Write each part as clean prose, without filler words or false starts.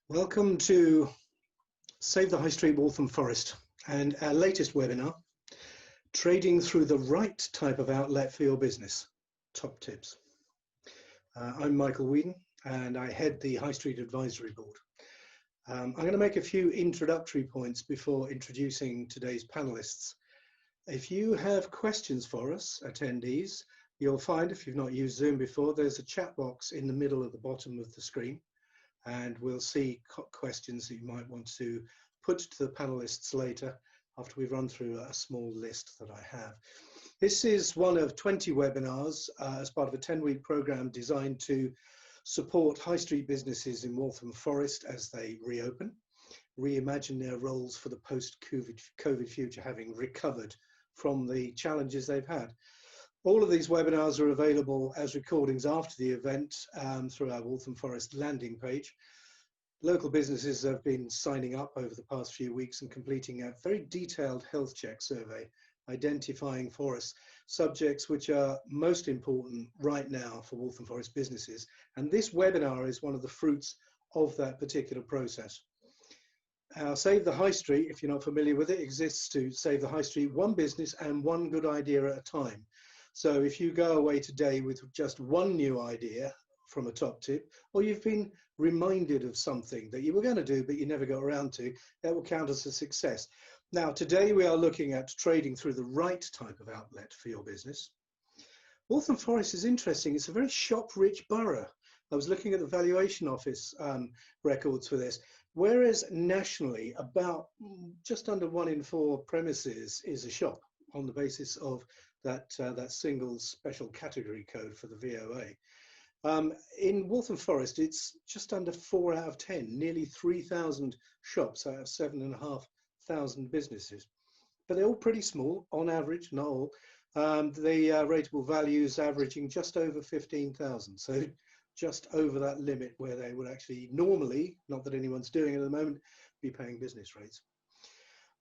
Welcome to Save the High Street Waltham Forest and our latest webinar, Trading Through the Right Type of Outlet for Your Business, Top Tips. I'm Michael Whedon and I head the High Street Advisory Board. I'm going to make a few introductory points before introducing today's panelists. If you have questions for us, attendees, you'll find, if you've not used Zoom before, there's a chat box in the middle at the bottom of the screen. And we'll see questions that you might want to put to the panelists later after we've run through a small list that I have. This is one of 20 webinars as part of a 10-week program designed to support high street businesses in Waltham Forest as they reopen, reimagine their roles for the post-COVID future, having recovered from the challenges they've had. All of these webinars are available as recordings after the event through our Waltham Forest landing page. Local businesses have been signing up over the past few weeks and completing a very detailed health check survey, identifying for us subjects which are most important right now for Waltham Forest businesses. And this webinar is one of the fruits of that particular process. Our Save the High Street, if you're not familiar with it, exists to save the high street one business and one good idea at a time. So if you go away today with just one new idea from a top tip, or you've been reminded of something that you were going to do but you never got around to, that will count as a success. Now, today we are looking at trading through the right type of outlet for your business. Waltham Forest is interesting. It's a very shop-rich borough. I was looking at the Valuation Office records for this. Whereas nationally, about just under 1 in 4 premises is a shop on the basis of that single special category code for the VOA. In Waltham Forest, it's just under 4 out of 10, nearly 3,000 shops out of 7,500 businesses. But they're all pretty small, on average, not all. The rateable values averaging just over 15,000, so just over that limit where they would actually normally, not that anyone's doing it at the moment, be paying business rates.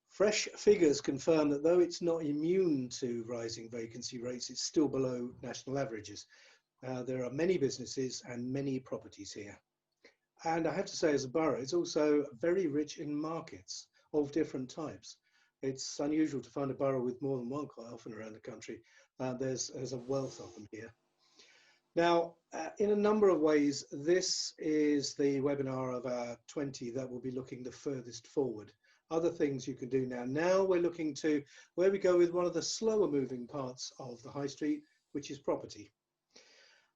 Fresh figures confirm that though it's not immune to rising vacancy rates, it's still below national averages. There are many businesses and many properties here. And I have to say, as a borough, it's also very rich in markets of different types. It's unusual to find a borough with more than one quite often around the country. There's a wealth of them here. Now, in a number of ways, this is the webinar of our 20 that will be looking the furthest forward. Other things you can do now. Now we're looking to where we go with one of the slower moving parts of the high street, which is property.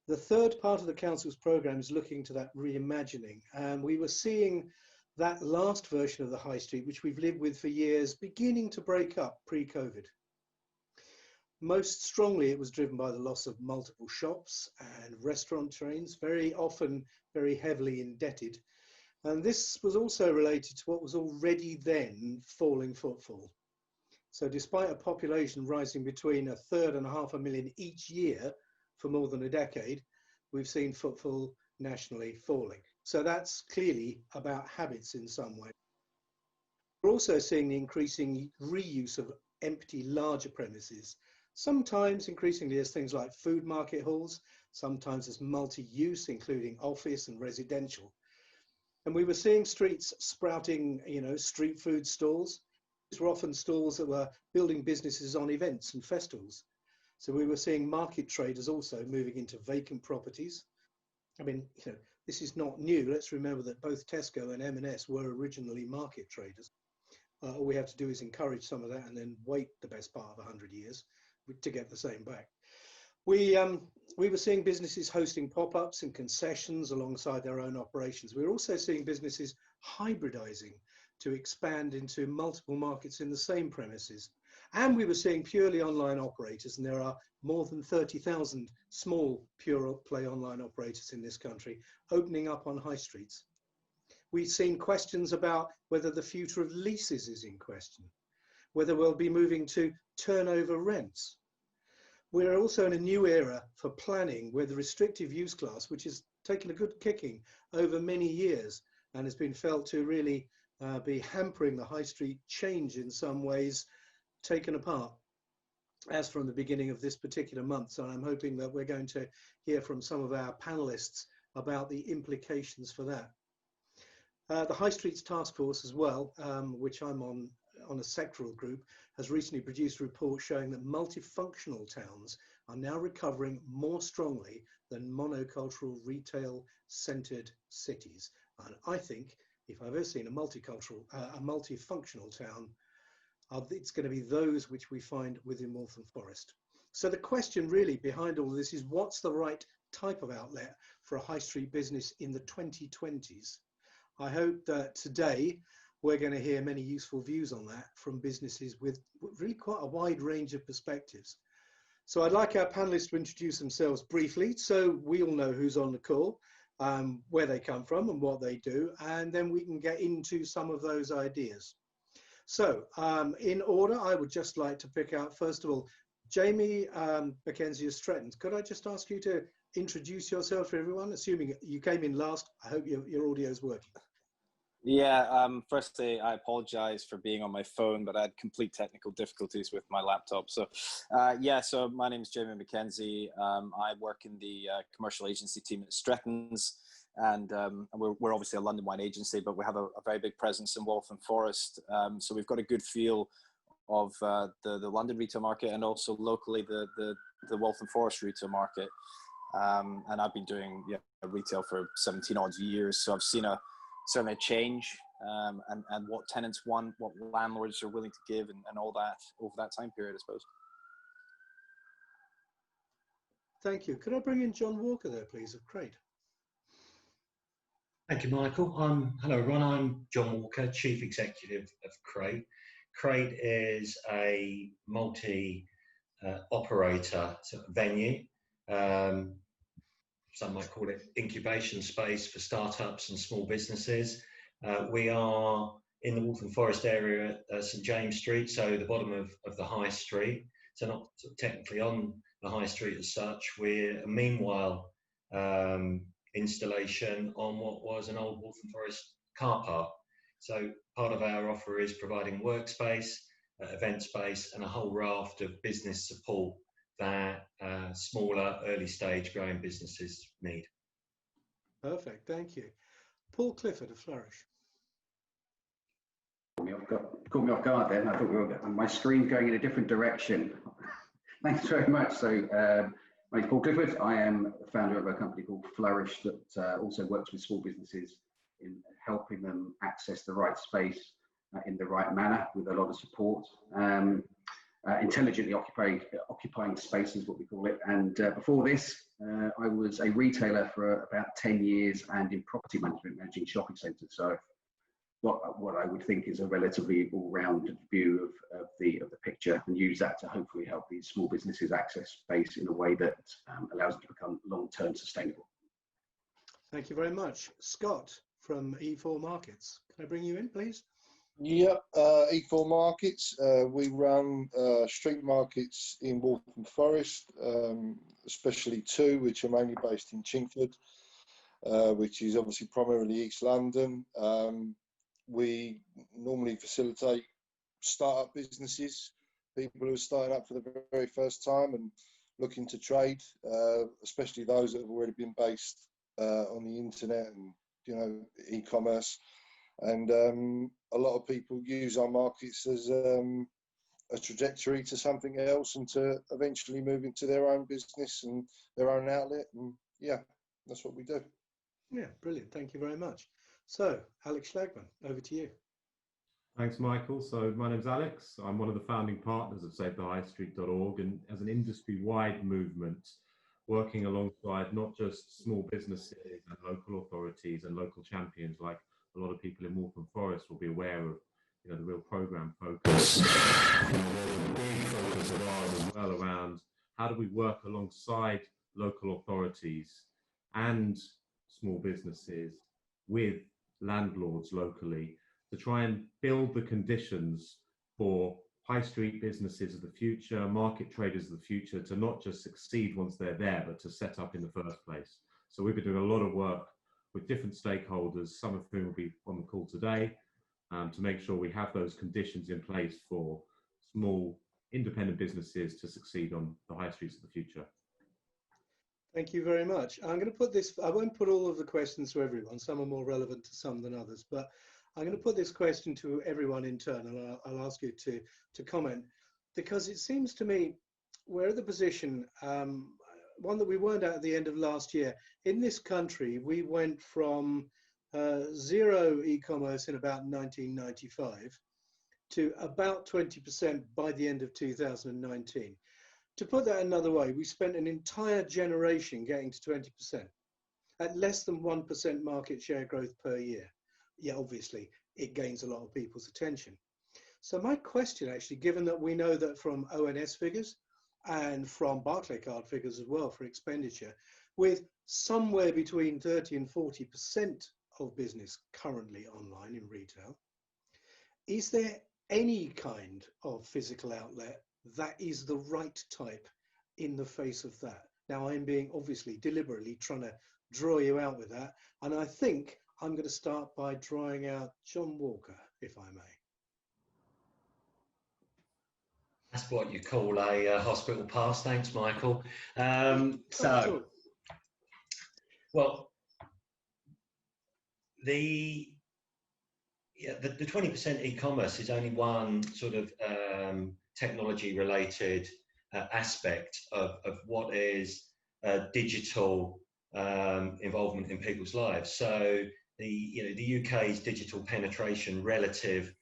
The third part of the council's programme is looking to that reimagining. And we were seeing that last version of the high street, which we've lived with for years, beginning to break up pre-COVID. Most strongly, it was driven by the loss of multiple shops and restaurant chains, very often very heavily indebted. And this was also related to what was already then falling footfall. So despite a population rising between 1.3 and 1.5 million each year for more than a decade, we've seen footfall nationally falling. So that's clearly about habits in some way. We're also seeing the increasing reuse of empty larger premises, sometimes increasingly as things like food market halls, sometimes as multi-use, including office and residential. And we were seeing streets sprouting, street food stalls. These were often stalls that were building businesses on events and festivals. So we were seeing market traders also moving into vacant properties. I mean, this is not new. Let's remember that both Tesco and M&S were originally market traders. All we have to do is encourage some of that and then wait the best part of 100 years to get the same back. We were seeing businesses hosting pop-ups and concessions alongside their own operations. We were also seeing businesses hybridizing to expand into multiple markets in the same premises. And we were seeing purely online operators, and there are more than 30,000 small pure play online operators in this country opening up on high streets. We've seen questions about whether the future of leases is in question, whether we'll be moving to turnover rents. We're also in a new era for planning where the restrictive use class, which has taken a good kicking over many years and has been felt to really be hampering the high street change in some ways, taken apart as from the beginning of this particular month. So I'm hoping that we're going to hear from some of our panelists about the implications for that. The High Streets Task Force as well, which I'm on a sectoral group, has recently produced a report showing that multifunctional towns are now recovering more strongly than monocultural retail-centered cities. And I think if I've ever seen a multicultural, a multifunctional town, it's going to be those which we find within Waltham Forest. So the question really behind all of this is, what's the right type of outlet for a high street business in the 2020s? I hope that today we're going to hear many useful views on that from businesses with really quite a wide range of perspectives. So I'd like our panelists to introduce themselves briefly so we all know who's on the call, where they come from and what they do, and then we can get into some of those ideas. So in order, I would just like to pick out, first of all, Jamie Mackenzie of Stretton. Could I just ask you to introduce yourself to everyone, assuming you came in last? I hope your audio is working. Yeah, firstly, I apologize for being on my phone, but I had complete technical difficulties with my laptop. So, so my name is Jamie Mackenzie. I work in the commercial agency team at Stretton's, and we're obviously a London-wide agency, but we have a very big presence in Waltham Forest. So we've got a good feel of the London retail market and also locally the Waltham Forest retail market. And I've been doing retail for 17 odd years, so I've seen certainly a change and what tenants want, what landlords are willing to give, and all that over that time period, I suppose. Thank you. Could I bring in John Walker there, please, of Crate? Thank you, Michael. Hello, everyone. I'm John Walker, Chief Executive of Crate. Crate is a multi-operator sort of venue. Some might call it incubation space for startups and small businesses. We are in the Waltham Forest area at St James Street, so the bottom of the High Street. So not sort of technically on the High Street as such. We're a meanwhile installation on what was an old Waltham Forest car park. So part of our offer is providing workspace, event space, and a whole raft of business support that smaller, early stage growing businesses need. Perfect, thank you. Paul Clifford of Flourish. Caught me off guard then. I thought my screen's going in a different direction. Thanks very much. So my name's Paul Clifford. I am the founder of a company called Flourish that also works with small businesses in helping them access the right space in the right manner with a lot of support. Intelligently occupying space is what we call it. And before this, I was a retailer for about 10 years and in property management, managing shopping centres. So what I would think is a relatively all-rounded view of the picture, and use that to hopefully help these small businesses access space in a way that allows them to become long-term sustainable. Thank you very much. Scott from E4 Markets. Can I bring you in, please? Yeah, E4 Markets. We run street markets in Waltham Forest, especially two, which are mainly based in Chingford, which is obviously primarily East London. We normally facilitate start-up businesses, people who are starting up for the very first time and looking to trade, especially those that have already been based on the internet and e-commerce. And a lot of people use our markets as a trajectory to something else and to eventually move into their own business and their own outlet. And yeah, that's what we do. Yeah, brilliant. Thank you very much. So, Alex Schlagman, over to you. Thanks, Michael. So my name's Alex. I'm one of the founding partners of SaveTheHighStreet.org, and as an industry-wide movement, working alongside not just small businesses and local authorities and local champions, like a lot of people in Waltham Forest will be aware of, the real programme focus. There's a big focus of ours as well around how do we work alongside local authorities and small businesses with landlords locally to try and build the conditions for high street businesses of the future, market traders of the future, to not just succeed once they're there, but to set up in the first place. So we've been doing a lot of work with different stakeholders, some of whom will be on the call today, to make sure we have those conditions in place for small independent businesses to succeed on the high streets of the future. Thank you very much. I'm going to put this, I won't put all of the questions to everyone. Some are more relevant to some than others, but I'm going to put this question to everyone in turn, and I'll ask you to comment, because it seems to me we're at the position, one that we weren't at the end of last year. In this country, we went from zero e-commerce in about 1995 to about 20% by the end of 2019. To put that another way, we spent an entire generation getting to 20% at less than 1% market share growth per year. Yeah, obviously, it gains a lot of people's attention. So my question actually, given that we know that from ONS figures and from Barclaycard figures as well for expenditure, with somewhere between 30 and 40% of business currently online in retail, is there any kind of physical outlet that is the right type in the face of that? Now, I'm being obviously deliberately trying to draw you out with that, and I think I'm going to start by drawing out John Walker, if I may. That's what you call a hospital pass. Thanks, Michael. Well, the 20% e-commerce is only one sort of technology-related aspect of what is digital involvement in people's lives. So the UK's digital penetration relative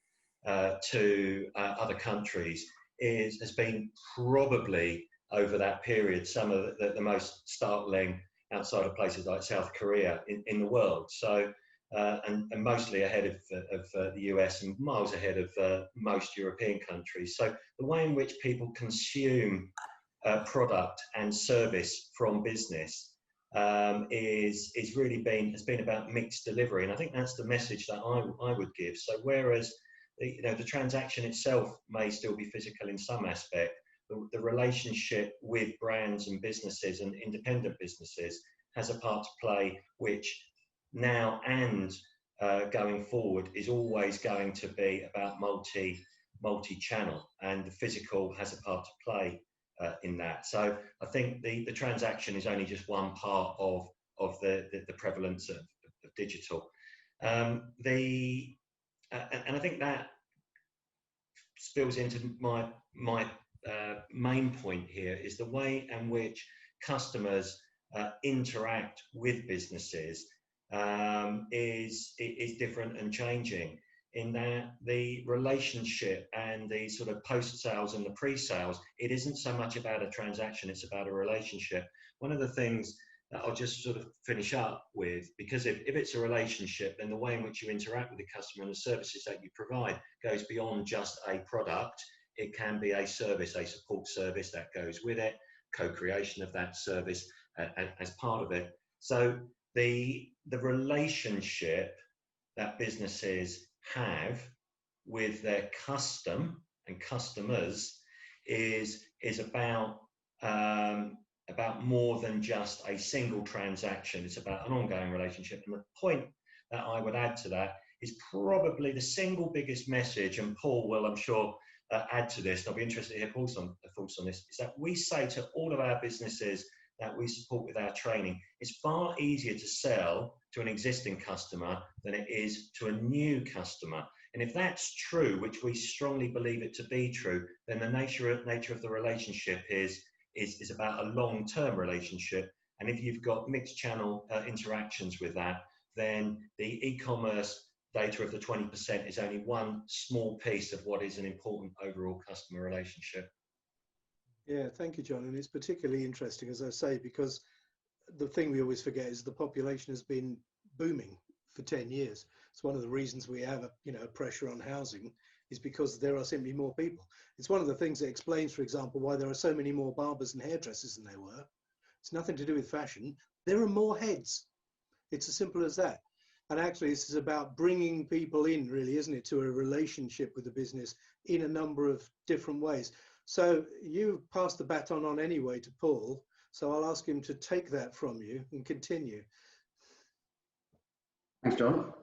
to other countries has been probably over that period some of the most startling outside of places like South Korea in the world. So and mostly ahead of the US and miles ahead of most European countries. So the way in which people consume product and service from business has been about mixed delivery, and I think that's the message that I would give. So whereas the transaction itself may still be physical in some aspect, the relationship with brands and businesses and independent businesses has a part to play, which now and going forward is always going to be about multi-channel, and the physical has a part to play in that. So I think the transaction is only just one part of the prevalence of digital. And I think that spills into my main point here is the way in which customers interact with businesses is different and changing, in that the relationship and the sort of post-sales and the pre-sales, it isn't so much about a transaction, it's about a relationship. One of the things that I'll just sort of finish up with, because if it's a relationship, then the way in which you interact with the customer and the services that you provide goes beyond just a product. It can be a service, a support service that goes with it, co-creation of that service as part of it. So the relationship that businesses have with their custom and customers is about more than just a single transaction. It's about an ongoing relationship. And the point that I would add to that is probably the single biggest message, and Paul will, I'm sure, add to this, and I'll be interested to hear Paul's thoughts on this, is that we say to all of our businesses that we support with our training, it's far easier to sell to an existing customer than it is to a new customer. And if that's true, which we strongly believe it to be true, then the nature of the relationship is about a long-term relationship. And if you've got mixed channel interactions with that, then the e-commerce data of the 20% is only one small piece of what is an important overall customer relationship. Yeah, thank you, John. And it's particularly interesting, as I say, because the thing we always forget is the population has been booming for 10 years. It's one of the reasons we have a pressure on housing, is because there are simply more people. It's one of the things that explains, for example, why there are so many more barbers and hairdressers than there were. It's nothing to do with fashion. There are more heads. It's as simple as that. And actually, this is about bringing people in, really, isn't it, to a relationship with the business in a number of different ways. So you passed the baton on anyway to Paul, so I'll ask him to take that from you and continue. Thanks, John.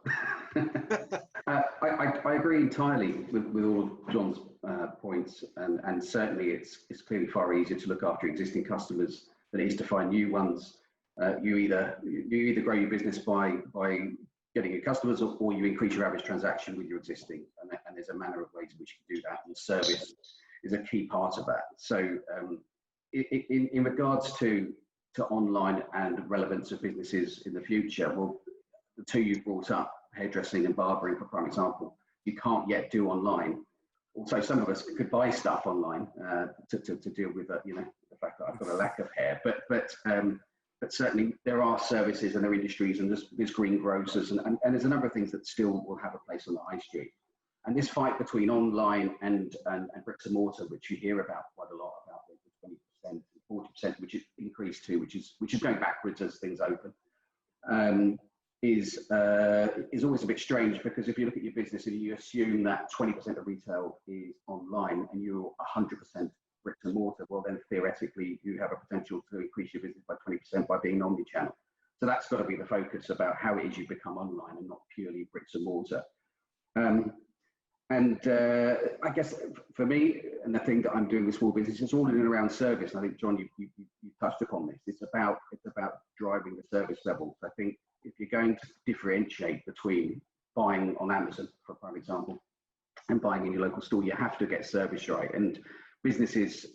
I agree entirely with all of John's points, and certainly it's clearly far easier to look after existing customers than it is to find new ones. You either grow your business by getting your customers, or you increase your average transaction with your existing, and there's a manner of ways in which you can do that, and service is a key part of that. So in regards to online and relevance of businesses in the future, well, the two you brought up, hairdressing and barbering for prime example, you can't yet do online. Also, some of us could buy stuff online to deal with the fact that I've got a lack of hair, but certainly there are services and there are industries, and there's green grocers, and there's a number of things that still will have a place on the high street. And this fight between online and bricks and mortar, which you hear about quite a lot, about the 20%, 40%, which is increased to, which is going backwards as things open, is always a bit strange, because if you look at your business and you assume that 20% of retail is online and you're 100% bricks and mortar, well then theoretically you have a potential to increase your business by 20% by being omni-channel. So that's got to be the focus about how it is you become online and not purely bricks and mortar. I guess for me, and the thing that I'm doing with small business, it's all in and around service. And I think, John, you touched upon this. It's about driving the service levels. I think if you're going to differentiate between buying on Amazon, for prime example, and buying in your local store, you have to get service right. And businesses,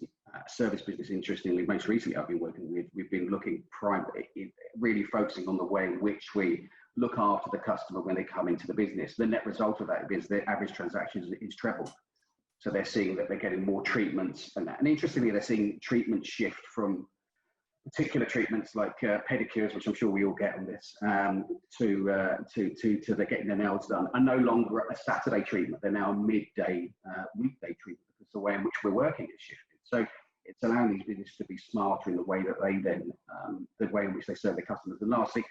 service business, interestingly, most recently I've been working with, we've been looking really focusing on the way in which we look after the customer when they come into the business. The net result of that is their average transactions is trebled. So they're seeing that they're getting more treatments and that. And interestingly, they're seeing treatments shift from particular treatments like pedicures, which I'm sure we all get on this, to they're getting their nails done, are no longer a Saturday treatment. They're now a midday, weekday treatment, because the way in which we're working has shifted. So it's allowing these businesses to be smarter in the way that they then, the way in which they serve their customers. And lastly,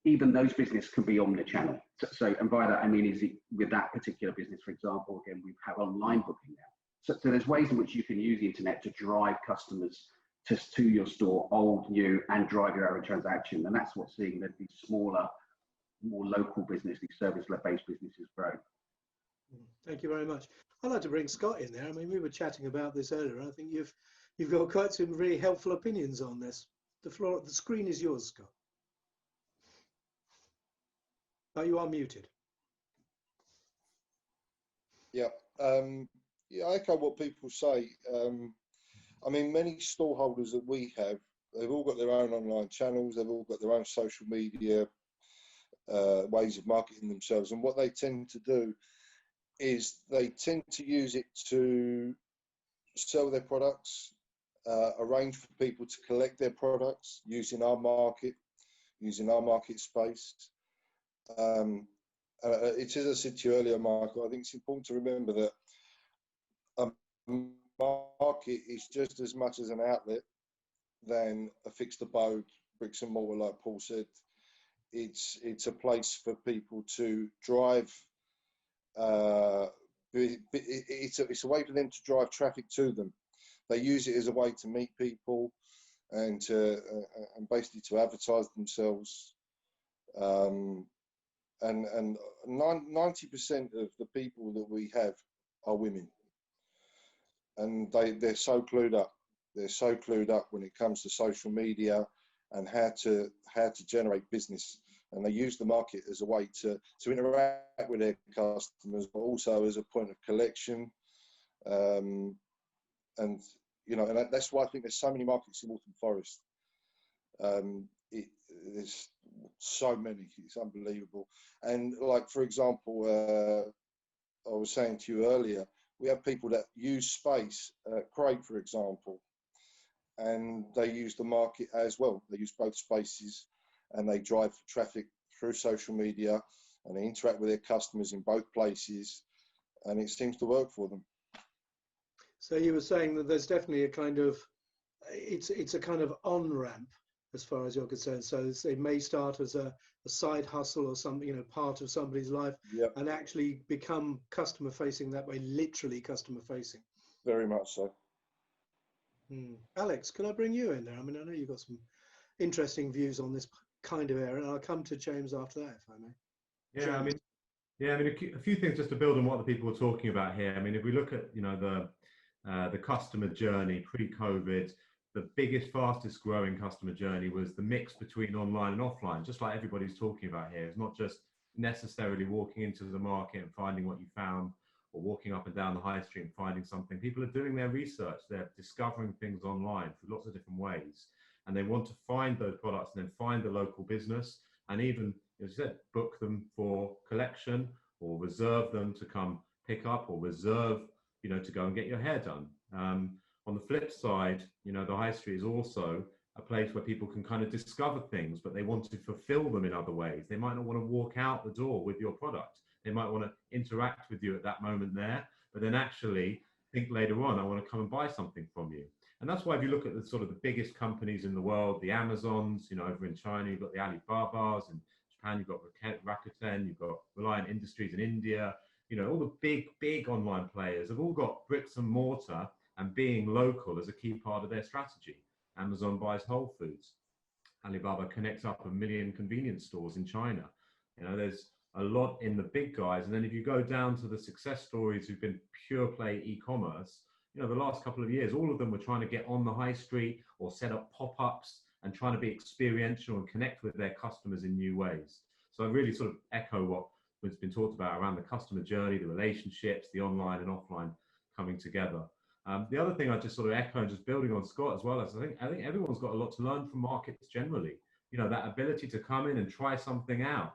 even those businesses can be omnichannel. So, and by that I mean, is it with that particular business, for example, again, we have online booking now. So there's ways in which you can use the internet to drive customers to your store, old, new, and drive your average transaction. And that's what's seeing these smaller, more local business, these service-based businesses grow. Thank you very much. I'd like to bring Scott in there. I mean, we were chatting about this earlier. I think you've got quite some really helpful opinions on this. The screen is yours, Scott. Oh, you are muted. Yeah, I echo what people say. I mean, many storeholders that we have, they've all got their own online channels, they've all got their own social media ways of marketing themselves. And what they tend to do is they tend to use it to sell their products, arrange for people to collect their products using our market space. It's as I said to you earlier, Michael, I think it's important to remember that a market is just as much as an outlet than a fixed abode, bricks and mortar, like Paul said. It's a place for people to drive. It's a way for them to drive traffic to them. They use it as a way to meet people and basically to advertise themselves. And 90% of the people that we have are women, and they're so clued up. They're so clued up when it comes to social media and how to generate business. And they use the market as a way to interact with their customers, but also as a point of collection. And that's why I think there's so many markets in Waltham Forest. There's so many, it's unbelievable. And like, for example, I was saying to you earlier, we have people that use space, Craig, for example, and they use the market as well. They use both spaces and they drive traffic through social media and they interact with their customers in both places, and it seems to work for them. So you were saying that there's definitely a kind of, it's a kind of on-ramp as far as you're concerned. So it may start as a side hustle or something, part of somebody's life, yep, and actually become customer facing that way, literally customer facing. Very much so. Alex, can I bring you in there? I mean, I know you've got some interesting views on this kind of area, and I'll come to James after that, if I may. Yeah, James. I mean, a few things just to build on what the people were talking about here. I mean, if we look at, the customer journey pre-COVID, the biggest, fastest growing customer journey was the mix between online and offline, just like everybody's talking about here. It's not just necessarily walking into the market and finding what you found, or walking up and down the high street and finding something. People are doing their research. They're discovering things online through lots of different ways. And they want to find those products and then find the local business, and even, as you said, book them for collection or reserve them to come pick up, or reserve, to go and get your hair done. On the flip side, the high street is also a place where people can kind of discover things, but they want to fulfill them in other ways. They might not want to walk out the door with your product. They might want to interact with you at that moment there, but then actually think later on, I want to come and buy something from you. And that's why if you look at the sort of the biggest companies in the world, the Amazons, over in China, you've got the Alibabas, in Japan, you've got Rakuten, you've got Reliant Industries in India, all the big online players have all got bricks and mortar and being local as a key part of their strategy. Amazon buys Whole Foods. Alibaba connects up 1 million convenience stores in China. There's a lot in the big guys. And then if you go down to the success stories who've been pure play e-commerce, the last couple of years, all of them were trying to get on the high street or set up pop-ups and trying to be experiential and connect with their customers in new ways. So I really sort of echo what has been talked about around the customer journey, the relationships, the online and offline coming together. The other thing I just sort of echo, and just building on Scott as well, is I think everyone's got a lot to learn from markets generally. That ability to come in and try something out,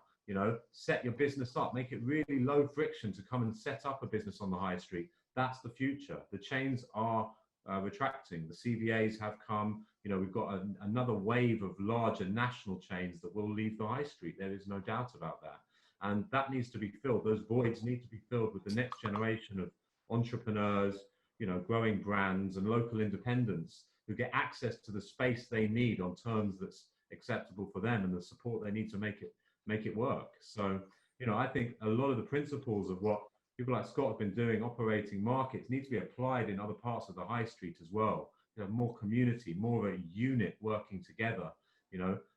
set your business up, make it really low friction to come and set up a business on the high street. That's the future. The chains are retracting. The CVAs have come. We've got another wave of larger national chains that will leave the high street. There is no doubt about that. And that needs to be filled. Those voids need to be filled with the next generation of entrepreneurs, growing brands and local independents who get access to the space they need on terms that's acceptable for them and the support they need to make it work. So, I think a lot of the principles of what people like Scott have been doing, operating markets, need to be applied in other parts of the high street as well. More community, more of a unit working together,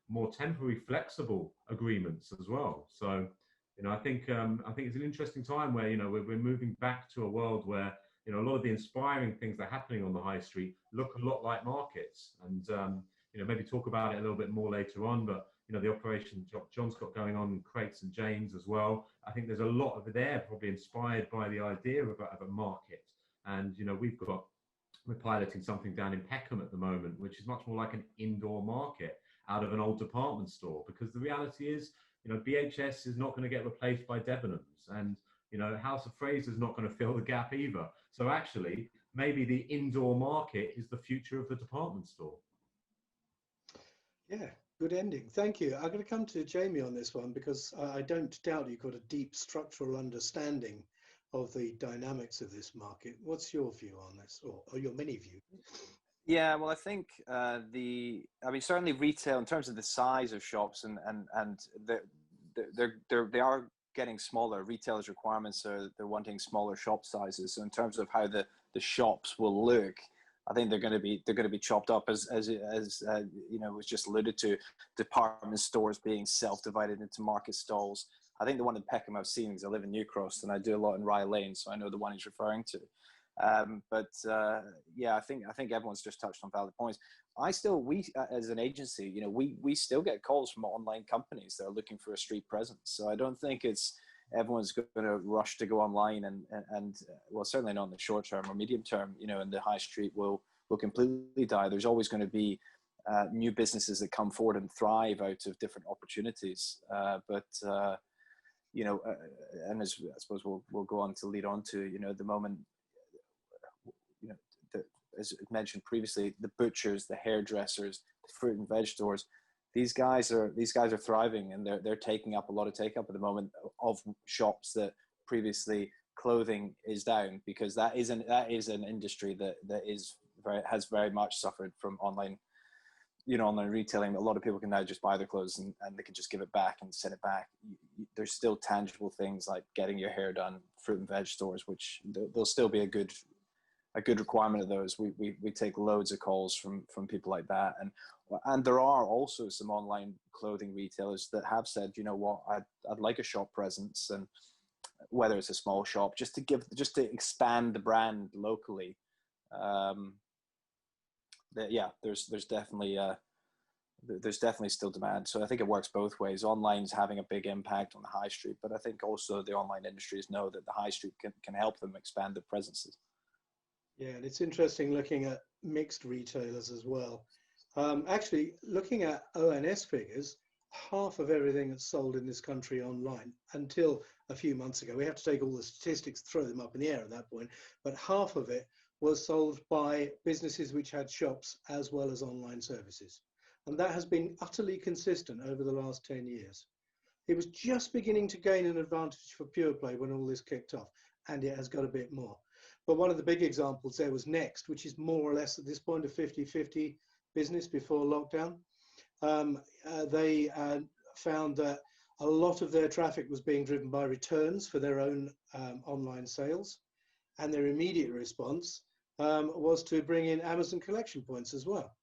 more temporary flexible agreements as well. So, I think it's an interesting time where, we're moving back to a world where, a lot of the inspiring things that are happening on the high street look a lot like markets. And, maybe talk about it a little bit more later on, but, the operation John's got going on in Crates and James as well. I think there's a lot of it there, probably inspired by the idea of a market. And, we're piloting something down in Peckham at the moment, which is much more like an indoor market out of an old department store, because the reality is, BHS is not going to get replaced by Debenhams, and House of Fraser is not going to fill the gap either. So actually, maybe the indoor market is the future of the department store. Yeah, good ending. Thank you. I'm going to come to Jamie on this one, because I don't doubt you've got a deep structural understanding of the dynamics of this market. What's your view on this, or your mini view? Yeah, well, I think certainly retail in terms of the size of shops and they are getting smaller. Retailers' requirements are they're wanting smaller shop sizes. So in terms of how the shops will look, I think they're going to be chopped up as was just alluded to, department stores being self-divided into market stalls. I think the one in Peckham I've seen, because I live in New Cross and I do a lot in Rye Lane, so I know the one he's referring to. Yeah, I think everyone's just touched on valid points. We as an agency, we still get calls from online companies that are looking for a street presence. So I don't think everyone's going to rush to go online and well, certainly not in the short term or medium term, and the high street will completely die. There's always going to be new businesses that come forward and thrive out of different opportunities. And as I suppose we'll go on to lead on to, the moment, as mentioned previously, the butchers, the hairdressers, the fruit and veg stores, these guys are thriving, and they're taking up a lot of take up at the moment of shops that previously clothing is down, because that is an industry that has very much suffered from online retailing. A lot of people can now just buy their clothes and they can just give it back and send it back. There's still tangible things like getting your hair done, fruit and veg stores, which there'll still be a good requirement of those. We take loads of calls from people like that, and there are also some online clothing retailers that have said, you know what, I'd like a shop presence, and whether it's a small shop, just to expand the brand locally. yeah, there's definitely still demand. So I think it works both ways. Online's having a big impact on the high street, but I think also the online industries know that the high street can help them expand their presences. Yeah, and it's interesting looking at mixed retailers as well. Actually, looking at ONS figures, half of everything that's sold in this country online until a few months ago, we have to take all the statistics, throw them up in the air at that point, but half of it was sold by businesses which had shops as well as online services. And that has been utterly consistent over the last 10 years. It was just beginning to gain an advantage for pure play when all this kicked off, and it has got a bit more. But one of the big examples there was Next, which is more or less at this point a 50-50 business before lockdown. They found that a lot of their traffic was being driven by returns for their own online sales, and their immediate response was to bring in Amazon collection points as well,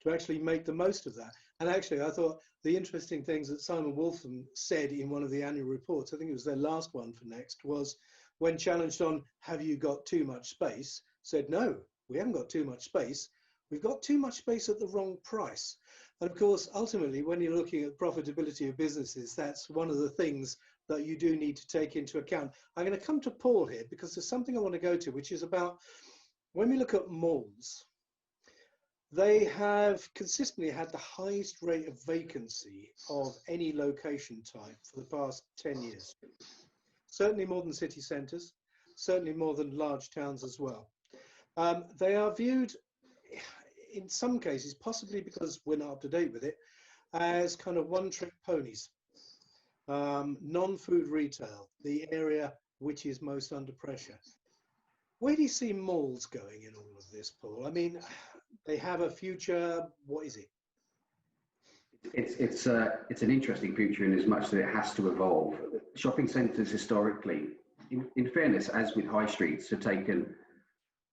to actually make the most of that. And actually, I thought the interesting things that Simon Waltham said in one of the annual reports, I think it was their last one for Next, was when challenged on, have you got too much space, said, no, we haven't got too much space. We've got too much space at the wrong price. And of course, ultimately, when you're looking at profitability of businesses, that's one of the things that you do need to take into account. I'm going to come to Paul here because there's something I want to go to, which is about when we look at malls, they have consistently had the highest rate of vacancy of any location type for the past 10 years. Certainly more than city centres, certainly more than large towns as well. They are viewed, in some cases, possibly because we're not up to date with it, as kind of one-trick ponies. Non-food retail, the area which is most under pressure. Where do you see malls going in all of this, Paul? I mean, they have a future. What is it? It's an interesting future in as much that it has to evolve. Shopping centres historically, in fairness, as with high streets, have taken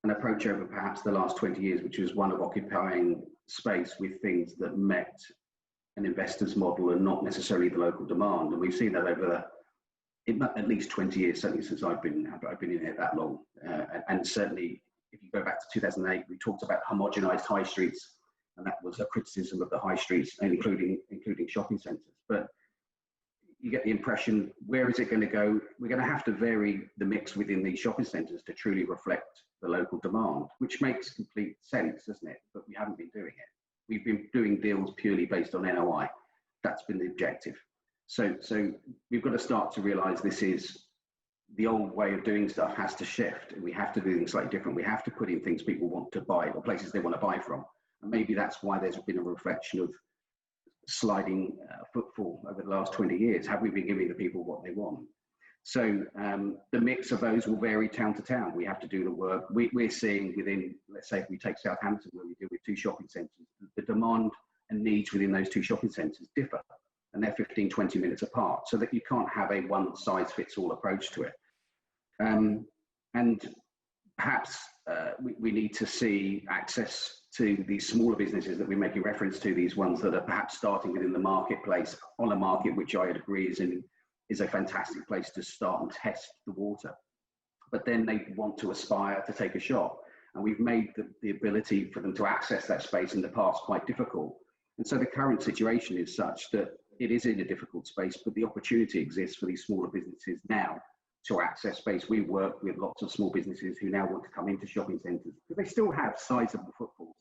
an approach over perhaps the last 20 years, which was one of occupying space with things that met an investor's model and not necessarily the local demand. And we've seen that over at least 20 years, certainly since I've been in here that long. And certainly, if you go back to 2008, we talked about homogenised high streets, and that was a criticism of the high streets, including shopping centres. But you get the impression, where is it going to go? We're going to have to vary the mix within these shopping centres to truly reflect the local demand, which makes complete sense, doesn't it? But we haven't been doing it. We've been doing deals purely based on NOI. That's been the objective. So we've got to start to realise this is the old way of doing stuff has to shift, and we have to do things slightly different. We have to put in things people want to buy or places they want to buy from. And maybe that's why there's been a reflection of sliding footfall over the last 20 years. Have we been giving the people what they want? So the mix of those will vary town to town. We have to do the work. We're seeing within, let's say if we take Southampton, where we deal with 2 shopping centres, the demand and needs within those 2 shopping centres differ. And they're 15, 20 minutes apart, so that you can't have a one-size-fits-all approach to it. And perhaps we need to see access to these smaller businesses that we're making reference to, these ones that are perhaps starting within the marketplace, on a market which I would agree is a fantastic place to start and test the water. But then they want to aspire to take a shot. And we've made the ability for them to access that space in the past quite difficult. And so the current situation is such that it is in a difficult space, but the opportunity exists for these smaller businesses now to access space. We work with lots of small businesses who now want to come into shopping centres because they still have sizable footfalls.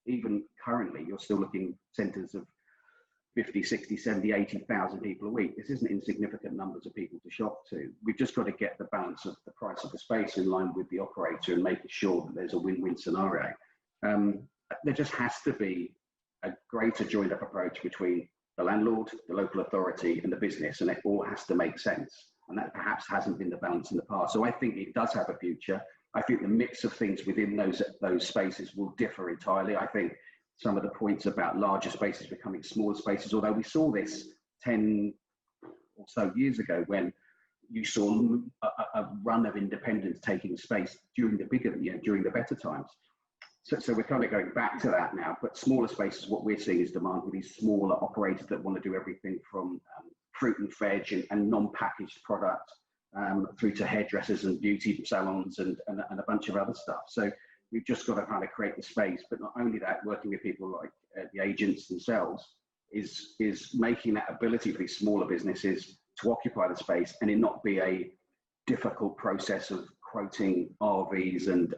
Even currently, you're still looking centres of 50, 60, 70, 80,000 people a week. This isn't insignificant numbers of people to shop to. We've just got to get the balance of the price of the space in line with the operator and making sure that there's a win-win scenario. There just has to be a greater joined up approach between the landlord, the local authority and the business, and it all has to make sense. And that perhaps hasn't been the balance in the past. So I think it does have a future. I think the mix of things within those spaces will differ entirely. I think some of the points about larger spaces becoming smaller spaces, although we saw this 10 or so years ago when you saw a run of independents taking space during the better times. So we're kind of going back to that now, but smaller spaces, what we're seeing is demand with these smaller operators that want to do everything from fruit and veg and non-packaged product through to hairdressers and beauty salons and a bunch of other stuff. So We've just got to kind of create the space. But not only that, working with people like the agents themselves is making that ability for these smaller businesses to occupy the space and it not be a difficult process of quoting RVs and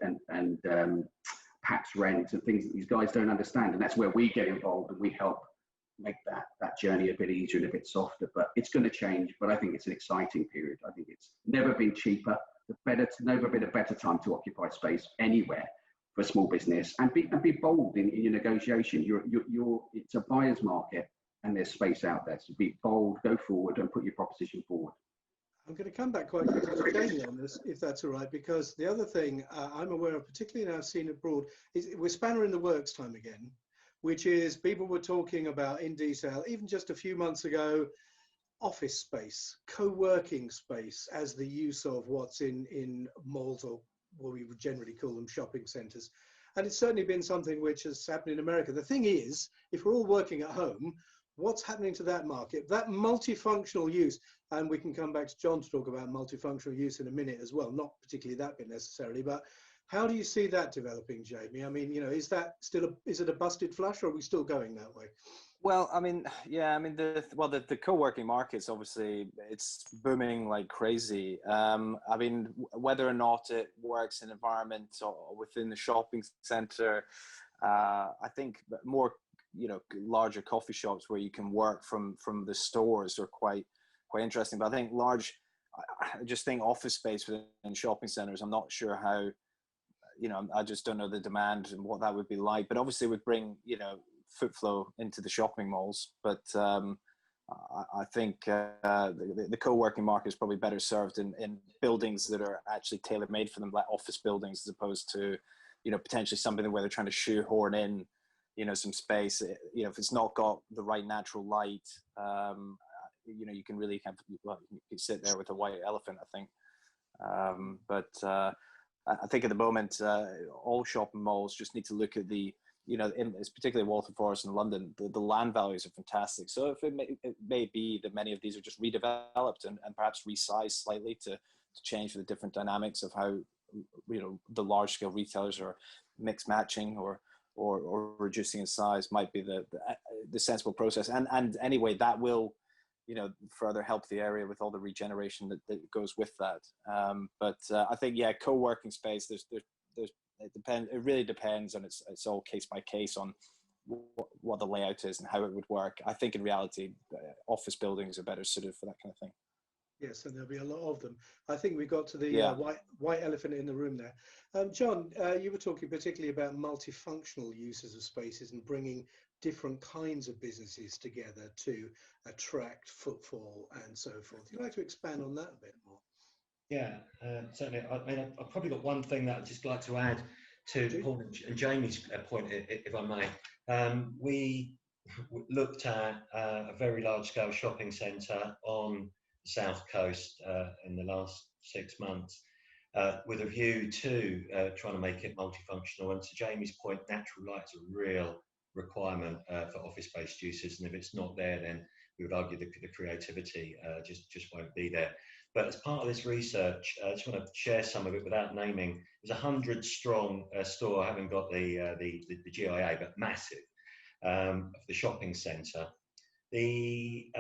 PAX rent and things that these guys don't understand. And that's where we get involved and we help make that journey a bit easier and a bit softer. But it's going to change. But I think it's an exciting period. I think it's never been cheaper. Never been a better time to occupy space anywhere for a small business, and be bold in your negotiation. It's a buyer's market, and there's space out there. So be bold, go forward, and put your proposition forward. I'm going to come back quite quickly to Jamie on this, if that's all right, because the other thing I'm aware of, particularly now I've seen abroad, is we're spanner in the works time again, which is people were talking about in detail, even just a few months ago, office space, co-working space as the use of what's in malls, or what we would generally call them shopping centres. And it's certainly been something which has happened in America. The thing is, if we're all working at home, what's happening to that market? That multifunctional use, and we can come back to John to talk about multifunctional use in a minute as well, not particularly that bit necessarily, but how do you see that developing, Jamie? I mean, is that still is it a busted flush, or are we still going that way? Well, I mean, yeah, I mean, the co-working market's obviously, it's booming like crazy. I mean, whether or not it works in environments or within the shopping center, I think more, larger coffee shops where you can work from the stores are quite interesting. But I think I just think office space within shopping centers, I'm not sure how, I just don't know the demand and what that would be like. But obviously it would bring, foot flow into the shopping malls, but I think the co-working market is probably better served in buildings that are actually tailor-made for them, like office buildings, as opposed to potentially something where they're trying to shoehorn in some space. If it's not got the right natural light, you can really you can sit there with a white elephant, I think. But I think at the moment all shopping malls just need to look at it's particularly Waltham Forest in London, the land values are fantastic. So if it may be that many of these are just redeveloped and perhaps resized slightly to change for the different dynamics of how, the large scale retailers are mix matching or reducing in size might be the sensible process. And anyway, that will, further help the area with all the regeneration that goes with that. But I think, co-working space, there's it really depends, and it's all case by case on what the layout is and how it would work. I think in reality, office buildings are better suited for that kind of thing. Yes, and there'll be a lot of them. I think we got to the white elephant in the room there. John, you were talking particularly about multifunctional uses of spaces and bringing different kinds of businesses together to attract footfall and so forth. You'd like to expand on that a bit more? Yeah, certainly. I mean, I've probably got one thing that I'd just like to add to Paul and Jamie's point, if I may. We looked at a very large-scale shopping centre on the south coast in the last 6 months, with a view to trying to make it multifunctional. And to Jamie's point, natural light is a real requirement for office-based uses, and if it's not there, then we would argue the creativity just won't be there. But as part of this research, I just want to share some of it without naming. There's 100-strong store. I haven't got the GIA, but massive, of the shopping centre. The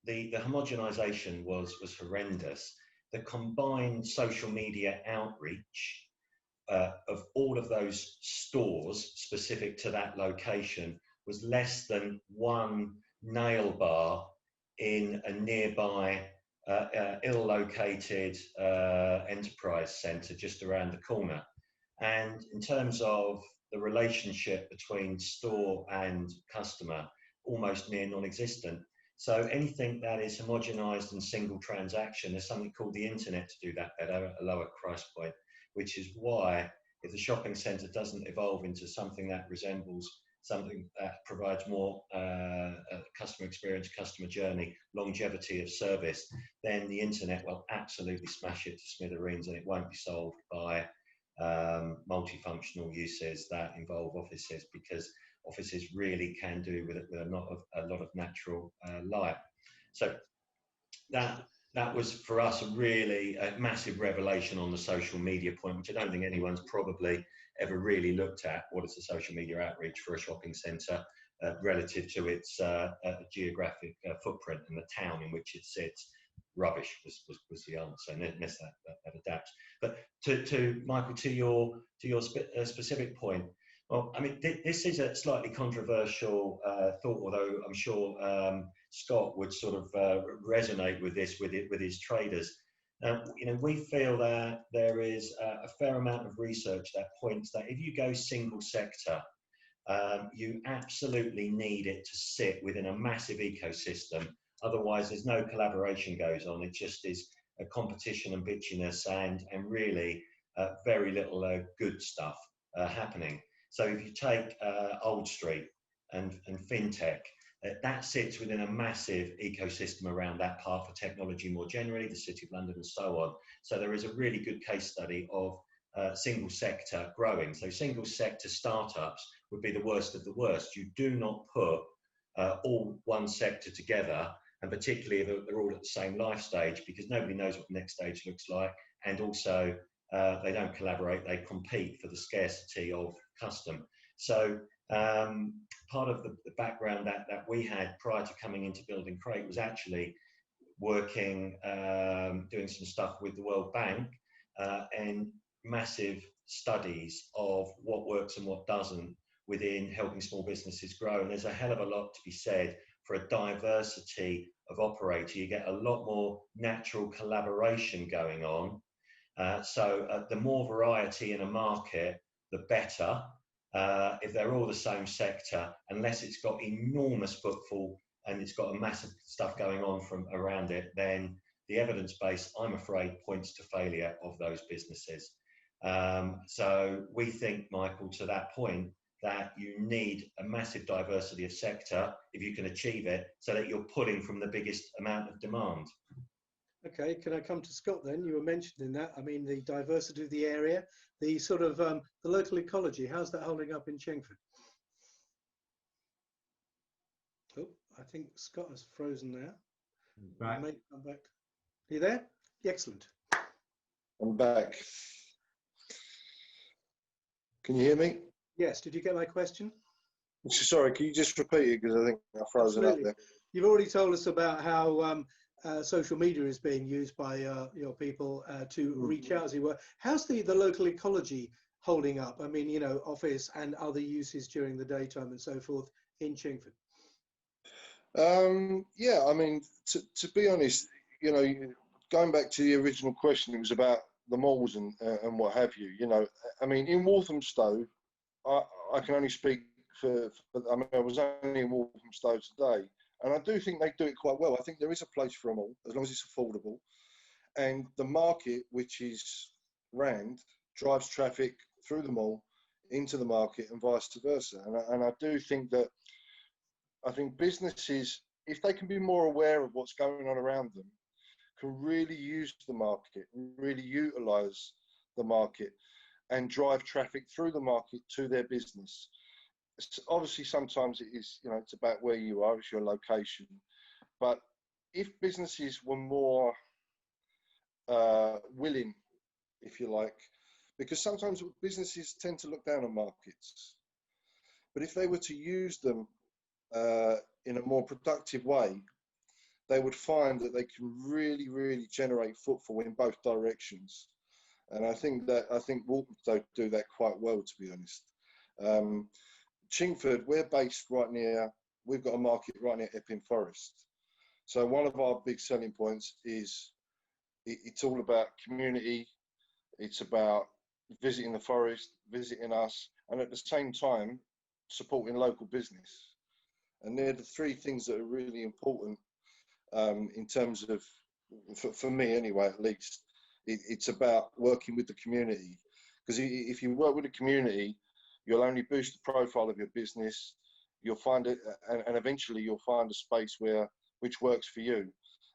homogenisation was horrendous. The combined social media outreach of all of those stores specific to that location was less than one nail bar in a nearby ill-located enterprise centre just around the corner. And in terms of the relationship between store and customer, almost near non-existent. So anything that is homogenised and single transaction, there's something called the internet to do that better at a lower price point, which is why if the shopping centre doesn't evolve into something that resembles something that provides more customer experience, customer journey, longevity of service, then the internet will absolutely smash it to smithereens, and it won't be solved by multifunctional uses that involve offices, because offices really can do with a lot of natural light. So that was for us a really massive revelation on the social media point, which I don't think anyone's probably ever really looked at what is the social media outreach for a shopping centre relative to its geographic footprint and the town in which it sits. Rubbish was the answer, and miss that adapts. But to Michael, to your specific point, well, I mean, this is a slightly controversial thought, although I'm sure Scott would sort of resonate with this with his traders. You know, we feel that there is a fair amount of research that points that if you go single sector, you absolutely need it to sit within a massive ecosystem. Otherwise, there's no collaboration goes on. It just is a competition and bitchiness and really very little good stuff happening. So if you take Old Street and FinTech, that sits within a massive ecosystem around that part for technology more generally, the City of London and so on. So there is a really good case study of single sector growing. So single sector startups would be the worst of the worst. You do not put all one sector together, and particularly if they're all at the same life stage, because nobody knows what the next stage looks like, and also they don't collaborate, they compete for the scarcity of custom. So part of the background that we had prior to coming into Building Crate was actually working, doing some stuff with the World Bank and massive studies of what works and what doesn't within helping small businesses grow. And there's a hell of a lot to be said for a diversity of operator. You get a lot more natural collaboration going on. So the more variety in a market, the better. If they're all the same sector, unless it's got enormous footfall and it's got a massive stuff going on from around it, then the evidence base, I'm afraid, points to failure of those businesses. So we think, Michael, to that point, that you need a massive diversity of sector if you can achieve it, so that you're pulling from the biggest amount of demand. Okay, can I come to Scott then? You were mentioning that. I mean, the diversity of the area, the sort of the local ecology. How's that holding up in Chingford? Oh, I think Scott has frozen now. Back. May come back. Are you there? Excellent. I'm back. Can you hear me? Yes. Did you get my question? Sorry, can you just repeat it, because I think I frozen up there. You've already told us about how social media is being used by your people to reach out, as it were. How's the local ecology holding up? I mean, you know, office and other uses during the daytime and so forth in Chingford. Yeah, I mean, to be honest, you know, going back to the original question, it was about the malls and what have you. You know, I mean, in Walthamstow, I can only speak for I mean, I was only in Walthamstow today, and I do think they do it quite well. I think there is a place for them all, as long as it's affordable. And the market, which is Rand, drives traffic through the mall into the market and vice versa. And I do think that, I think businesses, if they can be more aware of what's going on around them, can really use the market, really utilise the market and drive traffic through the market to their business. Obviously, sometimes it is, you know, it's about where you are, it's your location. But if businesses were more willing, if you like, because sometimes businesses tend to look down on markets, but if they were to use them in a more productive way, they would find that they can really, really generate footfall in both directions. And I think Walthamstow do that quite well, to be honest. Chingford, we're based right near, we've got a market right near Epping Forest. So one of our big selling points is it's all about community. It's about visiting the forest, visiting us, and at the same time, supporting local business. And they're the three things that are really important in terms of, for me anyway, at least, it's about working with the community. Because if you work with the community, you'll only boost the profile of your business. You'll find it, and eventually you'll find a space which works for you.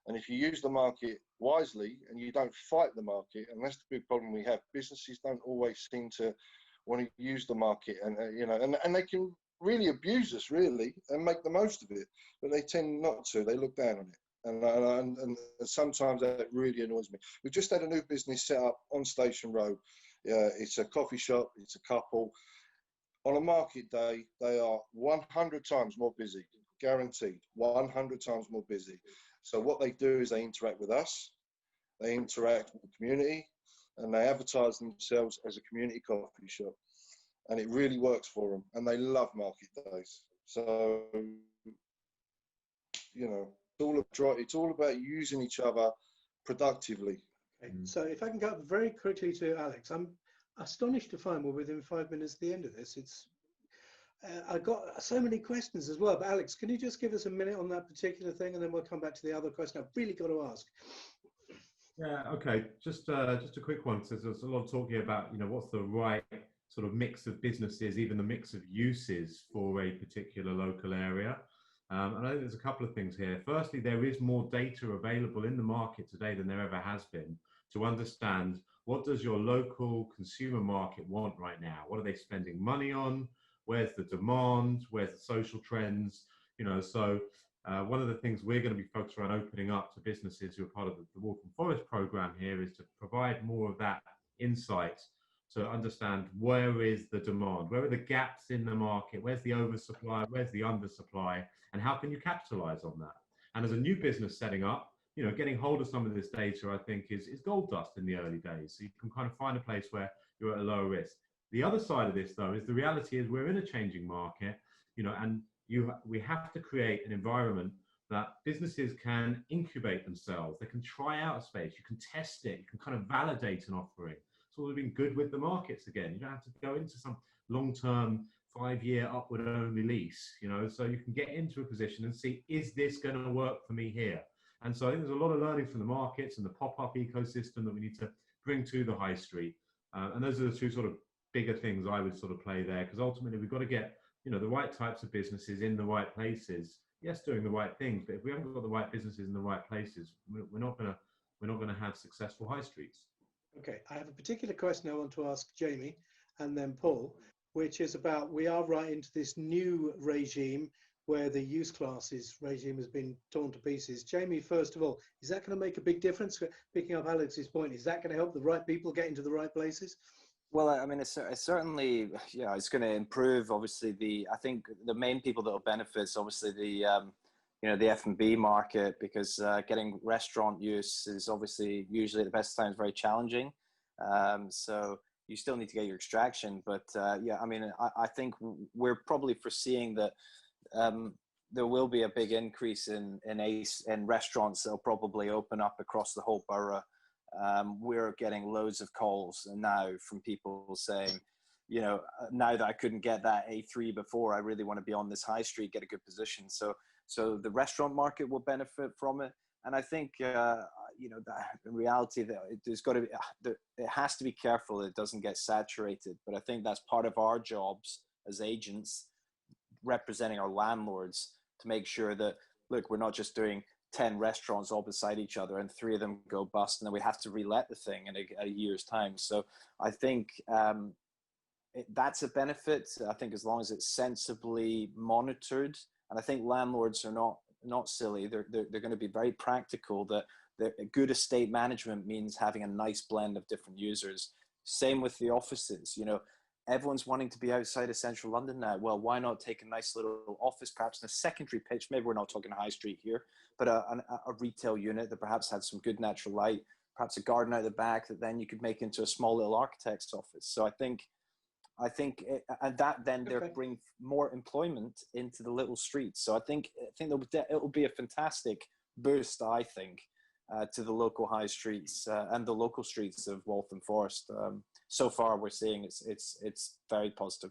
And if you use the market wisely and you don't fight the market, and that's the big problem we have, businesses don't always seem to want to use the market, and you know, and they can really abuse us, really, and make the most of it, but they tend not to. They look down on it, and sometimes that really annoys me. We've just had a new business set up on Station Road. It's a coffee shop, it's a couple. On a market day, they are 100 times more busy, guaranteed, 100 times more busy. So what they do is they interact with us, they interact with the community, and they advertise themselves as a community coffee shop. And it really works for them, and they love market days. So, you know, it's all about using each other productively. Okay. So if I can go very quickly to Alex, I'm astonished to find we're within 5 minutes at the end of this. It's I've got so many questions as well, but Alex, can you just give us a minute on that particular thing, and then we'll come back to the other question I've really got to ask. Yeah, okay. Just a quick one, because there's a lot of talk here about, you know, what's the right sort of mix of businesses, even the mix of uses for a particular local area. And I think there's a couple of things here. Firstly, there is more data available in the market today than there ever has been to understand what does your local consumer market want right now? What are they spending money on? Where's the demand? Where's the social trends? You know, so one of the things we're going to be focused on opening up to businesses who are part of the Waltham Forest program here is to provide more of that insight to understand where is the demand, where are the gaps in the market, where's the oversupply, where's the undersupply, and how can you capitalize on that? And as a new business setting up, you know, getting hold of some of this data, I think, is gold dust in the early days. So you can kind of find a place where you're at a lower risk. The other side of this, though, is the reality is we're in a changing market, you know, and we have to create an environment that businesses can incubate themselves. They can try out a space. You can test it. You can kind of validate an offering. It's all been good with the markets again. You don't have to go into some long-term 5-year upward only lease, you know, so you can get into a position and see, is this going to work for me here? And so I think there's a lot of learning from the markets and the pop-up ecosystem that we need to bring to the high street. And those are the two sort of bigger things I would sort of play there, because ultimately we've got to get, you know, the right types of businesses in the right places. Yes, doing the right things, but if we haven't got the right businesses in the right places, we're not going to have successful high streets. Okay, I have a particular question I want to ask Jamie and then Paul, which is about, we are right into this new regime where the use classes regime has been torn to pieces. Jamie, first of all, is that going to make a big difference? Picking up Alex's point, is that going to help the right people get into the right places? Well, I mean, it's certainly, yeah, it's going to improve. Obviously, I think the main people that will benefit is obviously the, you know, the F&B market, because getting restaurant use is obviously usually at the best times very challenging. So you still need to get your extraction, but yeah, I mean, I think we're probably foreseeing that there will be a big increase in restaurants that will probably open up across the whole borough. We're getting loads of calls now from people saying, you know, now that I couldn't get that A3 before, I really want to be on this high street, get a good position. So the restaurant market will benefit from it. And I think, you know, that in reality, that there's got to be, it has to be careful it doesn't get saturated. But I think that's part of our jobs as agents, representing our landlords, to make sure that, look, we're not just doing 10 restaurants all beside each other and 3 of them go bust and then we have to relet the thing in a year's time. So I think that's a benefit. I think as long as it's sensibly monitored, and I think landlords are not silly. They're going to be very practical. That good estate management means having a nice blend of different users. Same with the offices. You know, everyone's wanting to be outside of central London now. Well, why not take a nice little office, perhaps in a secondary pitch? Maybe we're not talking high street here, but a retail unit that perhaps had some good natural light, perhaps a garden out the back that then you could make into a small little architect's office. So I think, and that then they'll bring more employment into the little streets. So I think it will be a fantastic boost, I think, to the local high streets and the local streets of Waltham Forest. So far, we're seeing it's very positive.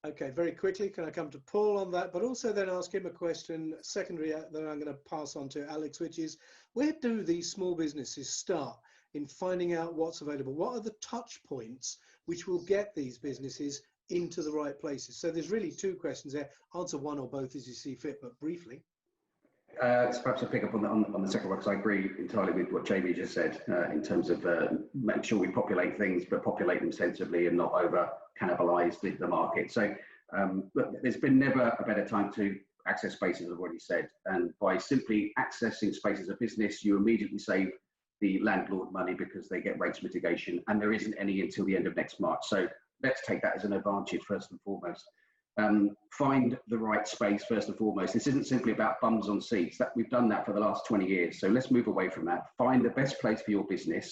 Okay, very quickly, can I come to Paul on that, but also then ask him a question secondary that I'm going to pass on to Alex, which is, where do these small businesses start in finding out what's available? What are the touch points which will get these businesses into the right places? So there's really 2 questions there. Answer one or both as you see fit, but briefly. So perhaps I'll pick up on the second one, because I agree entirely with what Jamie just said in terms of making sure we populate things, but populate them sensibly and not over cannibalise the market. So look, there's been never a better time to access spaces, as I've already said. And by simply accessing spaces of business, you immediately save the landlord money because they get rates mitigation, and there isn't any until the end of next March. So let's take that as an advantage first and foremost. Find the right space first and foremost. This isn't simply about bums on seats. That we've done that for the last 20 years. So let's move away from that. Find the best place for your business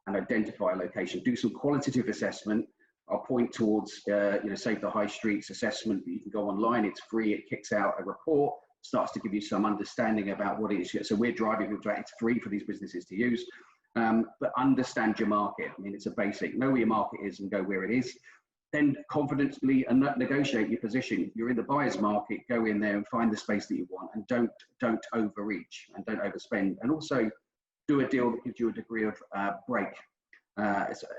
and identify a location. Do some qualitative assessment. I'll point towards, Save the High Streets assessment. You can go online. It's free. It kicks out a report, starts to give you some understanding about what it is. So we're driving people to that. It's free for these businesses to use. But understand your market. I mean, it's a basic. Know where your market is and go where it is. Then confidently and negotiate your position. You're in the buyer's market, go in there and find the space that you want, and don't overreach and don't overspend. And also do a deal that gives you a degree of break,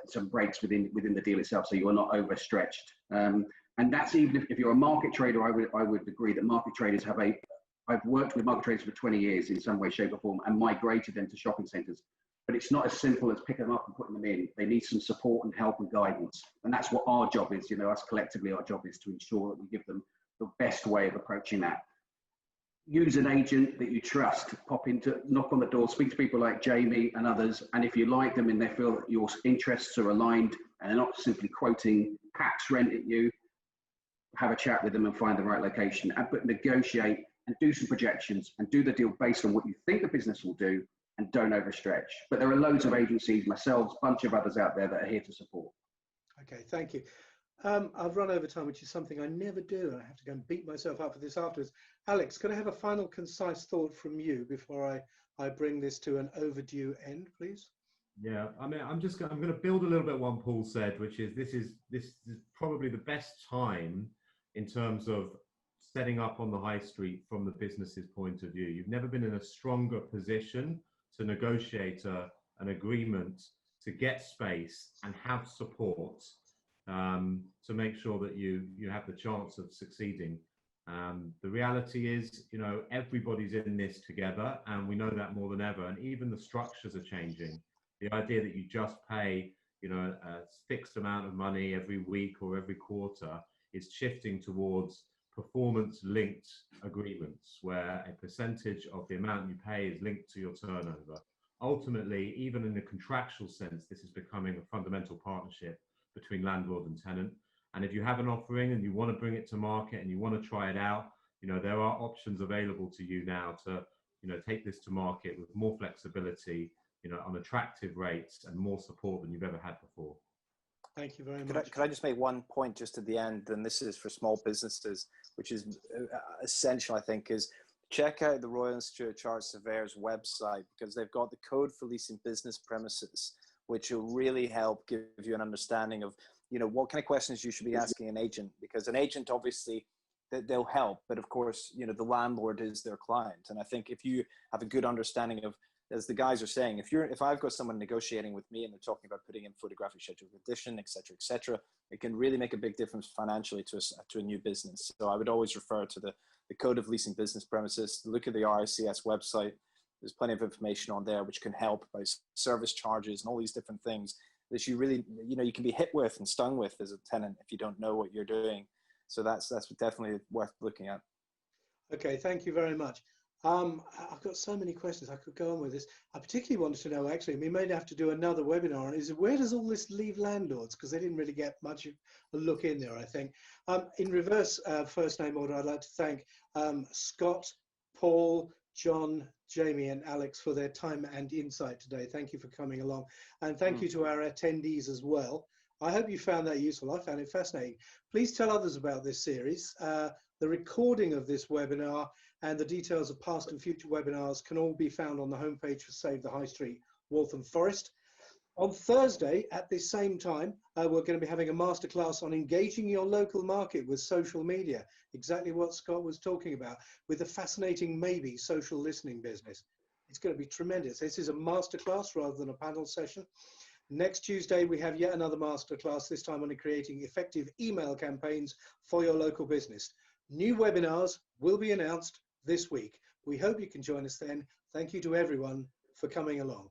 some breaks within the deal itself, so you're not overstretched. And that's even if you're a market trader. I would agree that market traders I've worked with market traders for 20 years in some way, shape or form, and migrated them to shopping centres. But it's not as simple as picking them up and putting them in. They need some support and help and guidance. And that's what our job is. Us collectively, our job is to ensure that we give them the best way of approaching that. Use an agent that you trust. Knock on the door, speak to people like Jamie and others. And if you like them and they feel that your interests are aligned and they're not simply quoting tax rent at you, have a chat with them and find the right location. But negotiate and do some projections and do the deal based on what you think the business will do, and don't overstretch. But there are loads of agencies, myself, a bunch of others out there that are here to support. Okay, thank you. I've run over time, which is something I never do, and I have to go and beat myself up for this afterwards. Alex, could I have a final concise thought from you before I bring this to an overdue end, please? Yeah, I mean, I'm going to build a little bit on what Paul said, which is this is probably the best time in terms of setting up on the high street from the business's point of view. You've never been in a stronger position to negotiate an agreement to get space and have support to make sure that you have the chance of succeeding. The reality is, everybody's in this together, and we know that more than ever. And even the structures are changing. The idea that you just pay, a fixed amount of money every week or every quarter is shifting towards performance-linked agreements, where a percentage of the amount you pay is linked to your turnover. Ultimately, even in a contractual sense, this is becoming a fundamental partnership between landlord and tenant. And if you have an offering and you want to bring it to market and you want to try it out, there are options available to you now to, take this to market with more flexibility, on attractive rates and more support than you've ever had before. Thank you very much. Could I just make one point just at the end, and this is for small businesses, which is essential, I think, is check out the Royal Institute of Chartered Surveyors website, because they've got the code for leasing business premises, which will really help give you an understanding of, what kind of questions you should be asking an agent, because an agent, obviously, they'll help, but of course, the landlord is their client. And I think if you have a good understanding of, as the guys are saying, if I've got someone negotiating with me and they're talking about putting in photographic schedule of addition, et cetera, it can really make a big difference financially to a new business. So I would always refer to the Code of Leasing Business Premises. Look at the RICS website. There's plenty of information on there which can help by service charges and all these different things that you really, you can be hit with and stung with as a tenant if you don't know what you're doing. So that's definitely worth looking at. Okay, thank you very much. I've got so many questions. I could go on with this. I particularly wanted to know, actually, we may have to do another webinar on, is where does all this leave landlords? Because they didn't really get much of a look in there, I think. In reverse first name order, I'd like to thank Scott, Paul, John, Jamie and Alex for their time and insight today. Thank you for coming along. And thank you to our attendees as well. I hope you found that useful. I found it fascinating. Please tell others about this series. The recording of this webinar and the details of past and future webinars can all be found on the homepage for Save the High Street, Waltham Forest. On Thursday at the same time, we're going to be having a masterclass on engaging your local market with social media, exactly what Scott was talking about, with the fascinating maybe social listening business. It's going to be tremendous. This is a masterclass rather than a panel session. Next Tuesday, we have yet another masterclass, this time on creating effective email campaigns for your local business. New webinars will be announced this week. We hope you can join us then. Thank you to everyone for coming along.